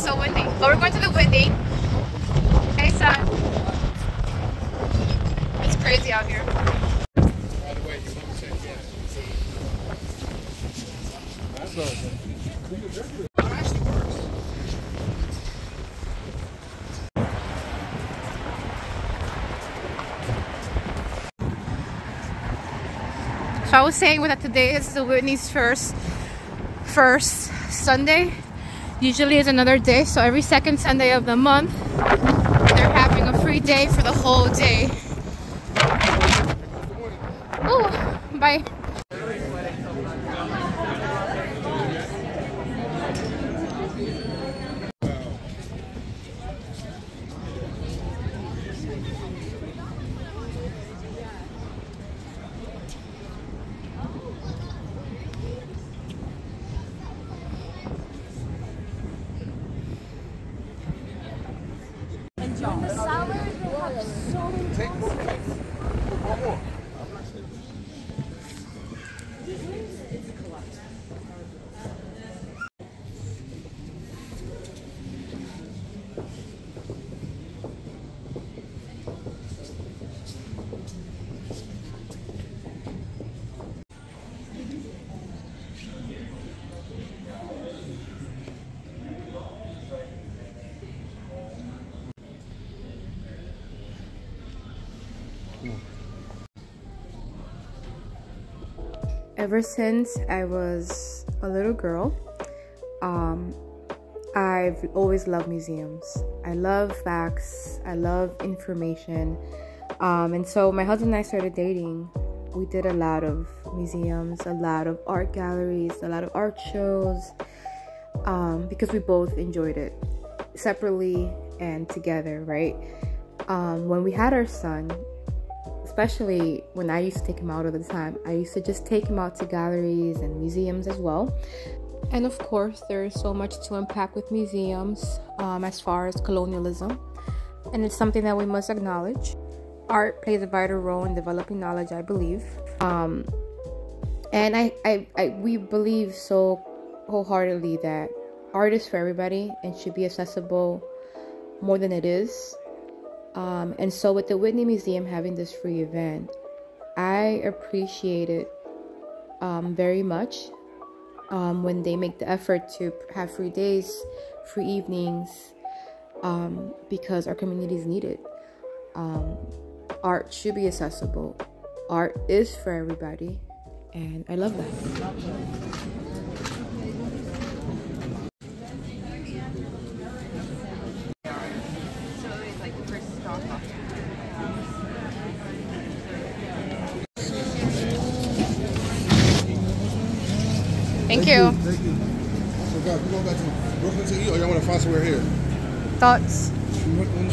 so windy. But we're going to the Whitney. Hey, son. It's crazy out here. By the way, you want to check that? That's awesome. It actually works. So I was saying that today is the Whitney's first Sunday. Usually is another day, so every second Sunday of the month they're having a free day for the whole day. Oh, bye. The salad will have so many Take more. One more. Ever since I was a little girl, I've always loved museums. I love facts, I love information. And so my husband and I started dating. We did a lot of museums, a lot of art galleries, a lot of art shows, because we both enjoyed it separately and together, right? When we had our son, especially when I used to take him out all the time, I used to just take him out to galleries and museums as well. And of course, there's so much to unpack with museums as far as colonialism. And it's something that we must acknowledge. Art plays a vital role in developing knowledge, I believe. And we believe so wholeheartedly that art is for everybody and should be accessible more than it is. And so with the Whitney Museum having this free event, I appreciate it very much when they make the effort to have free days, free evenings, because our communities need it. Art should be accessible. Art is for everybody, and I love that. Thank you. Thank you. So guys, we're going back to Brooklyn to eat, or y'all want to find somewhere here? Thoughts? Brooklyn?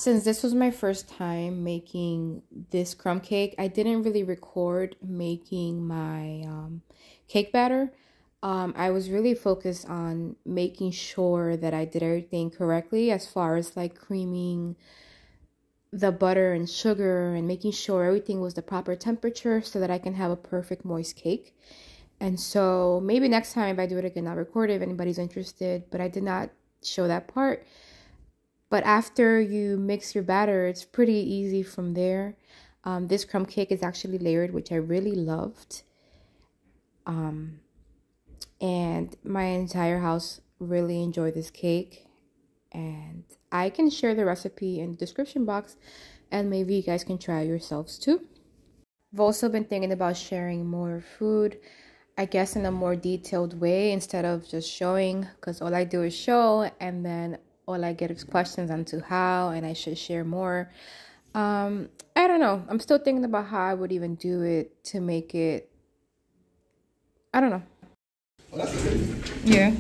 Since this was my first time making this crumb cake, I didn't really record making my cake batter. I was really focused on making sure that I did everything correctly as far as like creaming the butter and sugar and making sure everything was the proper temperature so that I can have a perfect moist cake. And so maybe next time if I do it again, I'll record it if anybody's interested, but I did not show that part. But after you mix your batter, it's pretty easy from there. This crumb cake is actually layered, which I really loved. And my entire house really enjoyed this cake. And I can share the recipe in the description box, and maybe you guys can try it yourselves too. I've also been thinking about sharing more food, I guess in a more detailed way instead of just showing, because all I do is show and then all I get is questions on to how and I should share more. I don't know. I'm still thinking about how I would even do it to make it, I don't know. Oh, that's okay. Yeah.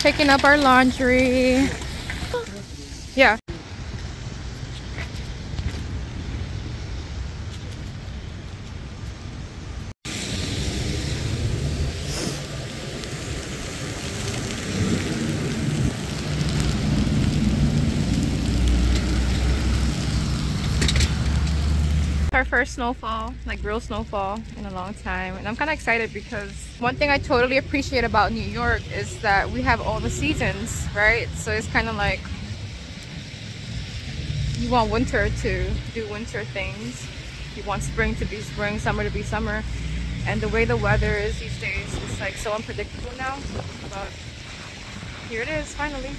Picking up our laundry. Yeah. Our first snowfall, like real snowfall in a long time, and I'm kind of excited because one thing I totally appreciate about New York is that we have all the seasons, right? So it's kind of like you want winter to do winter things, you want spring to be spring, summer to be summer, and the way the weather is these days is like so unpredictable now, but here it is finally.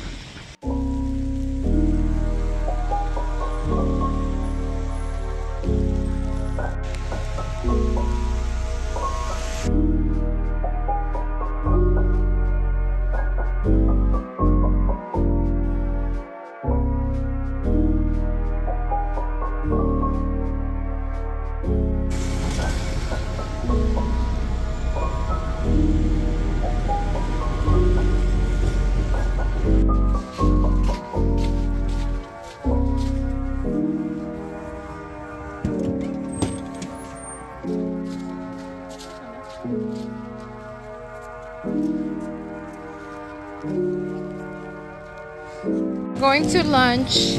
Going to lunch.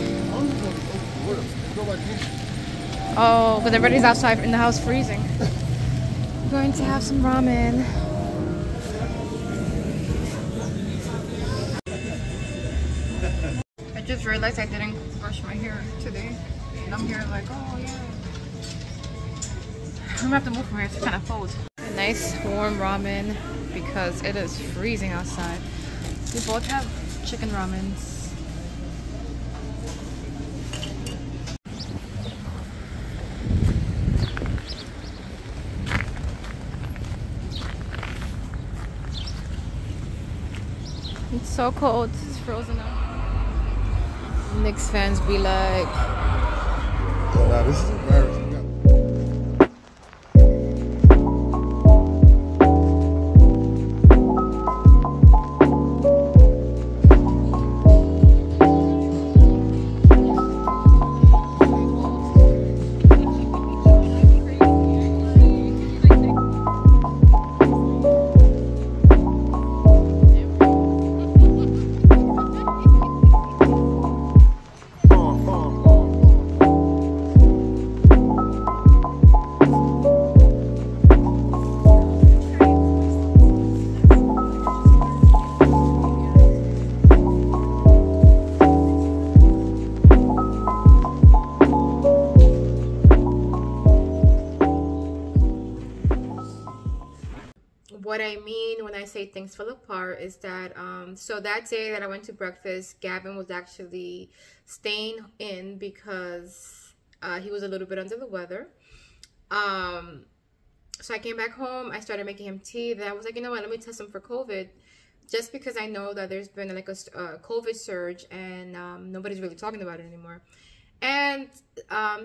Oh, because everybody's outside in the house freezing. I'm going to have some ramen. I just realized I didn't brush my hair today. And I'm here like, oh yeah. I'm gonna have to move from here to kind of fold. A nice warm ramen because it is freezing outside. We both have chicken ramens. It's so cold, it's frozen up. Knicks fans be like, Oh, nah, this is embarrassing. what I mean when I say things fell apart is that so that day that I went to breakfast, Gavin was actually staying in because he was a little bit under the weather. So I came back home, I started making him tea. Then I was like, you know what, let me test him for COVID, just because I know that there's been like a COVID surge and nobody's really talking about it anymore. And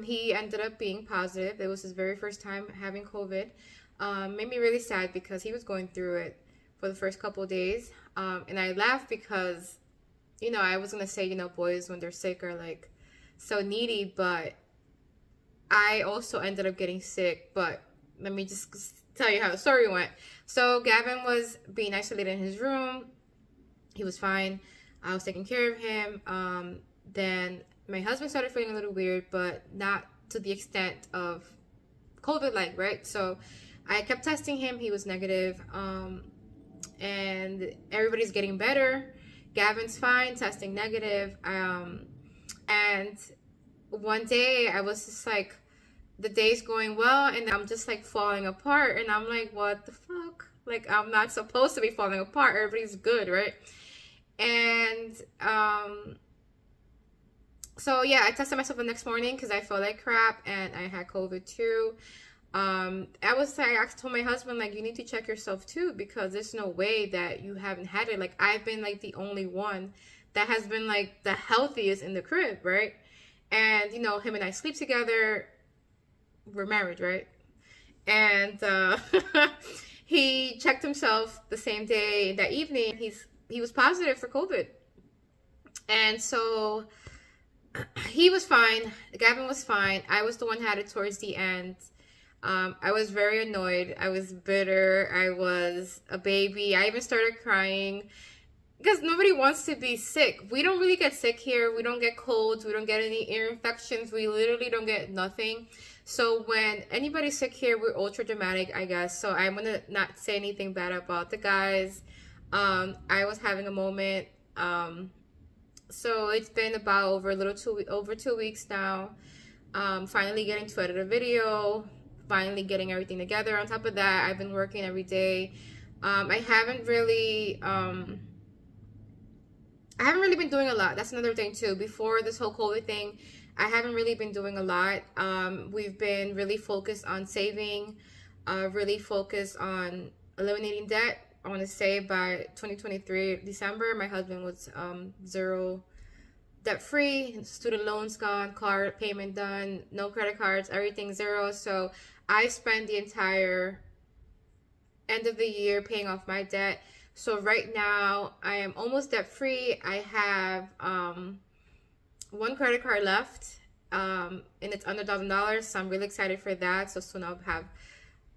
he ended up being positive. It was his very first time having COVID. Made me really sad because he was going through it for the first couple of days. And I laughed because, you know, I was going to say, you know, boys when they're sick are like so needy, but I also ended up getting sick. But let me just tell you how the story went. So Gavin was being isolated in his room. He was fine. I was taking care of him. Then my husband started feeling a little weird, but not to the extent of COVID-like, right? So I kept testing him. He was negative. And everybody's getting better. Gavin's fine, testing negative. And one day I was just like, the day's going well, and I'm just like falling apart, and I'm like, what the fuck? Like, I'm not supposed to be falling apart. Everybody's good, right? And so yeah, I tested myself the next morning because I felt like crap, and I had COVID too. I told my husband, like, you need to check yourself too, because there's no way that you haven't had it. Like, I've been like the only one that has been like the healthiest in the crib, right? And you know, him and I sleep together. We're married, right? And he checked himself the same day, that evening. He was positive for COVID, and so he was fine. Gavin was fine. I was the one who had it towards the end. I was very annoyed. I was bitter. I was a baby. I even started crying because nobody wants to be sick. We don't really get sick here. We don't get colds. We don't get any ear infections. We literally don't get nothing. So when anybody's sick here, we're ultra dramatic, I guess. So I'm going to not say anything bad about the guys. I was having a moment. So it's been about over 2 weeks now. Finally getting to edit a video. Finally getting everything together. On top of that, I've been working every day. I haven't really been doing a lot. That's another thing too. Before this whole COVID thing, I haven't really been doing a lot. We've been really focused on saving, really focused on eliminating debt. I want to say by 2023 December, my husband was zero debt free, student loans gone, car payment done, no credit cards, everything zero. So I spent the entire end of the year paying off my debt. So right now I am almost debt free. I have one credit card left, and it's under $1,000. So I'm really excited for that. So soon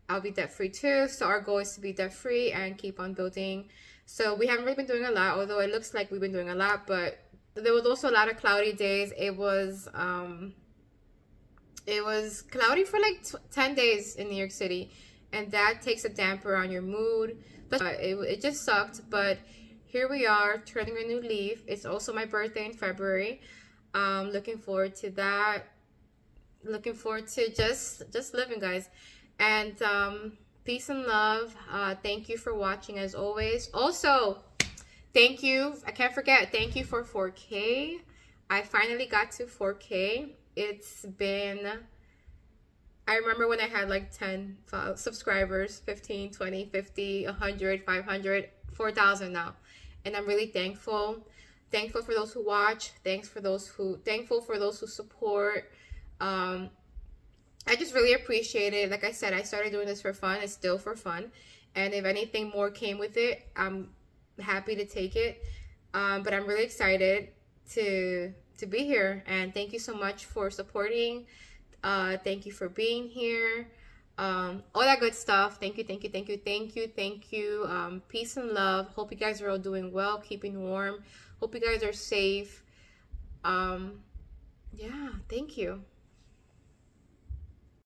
I'll be debt free too. So our goal is to be debt free and keep on building. So we haven't really been doing a lot, although it looks like we've been doing a lot, but there was also a lot of cloudy days. It was cloudy for like 10 days in New York City, and that takes a damper on your mood. It just sucked, but here we are turning a new leaf. It's also my birthday in February. Looking forward to that. Looking forward to just living, guys. And peace and love. Thank you for watching as always. Also, thank you. I can't forget. Thank you for 4K. I finally got to 4K. It's been, I remember when I had like 10 subscribers, 15, 20, 50, 100, 500, 4,000 now. And I'm really thankful. Thankful for those who watch. Thankful for those who support. I just really appreciate it. Like I said, I started doing this for fun. It's still for fun. And if anything more came with it, I'm happy to take it. But I'm really excited to be here. And thank you so much for supporting. Thank you for being here. All that good stuff. Thank you, thank you, thank you, thank you, thank you. Peace and love. Hope you guys are all doing well, keeping warm. Hope you guys are safe. Yeah, thank you.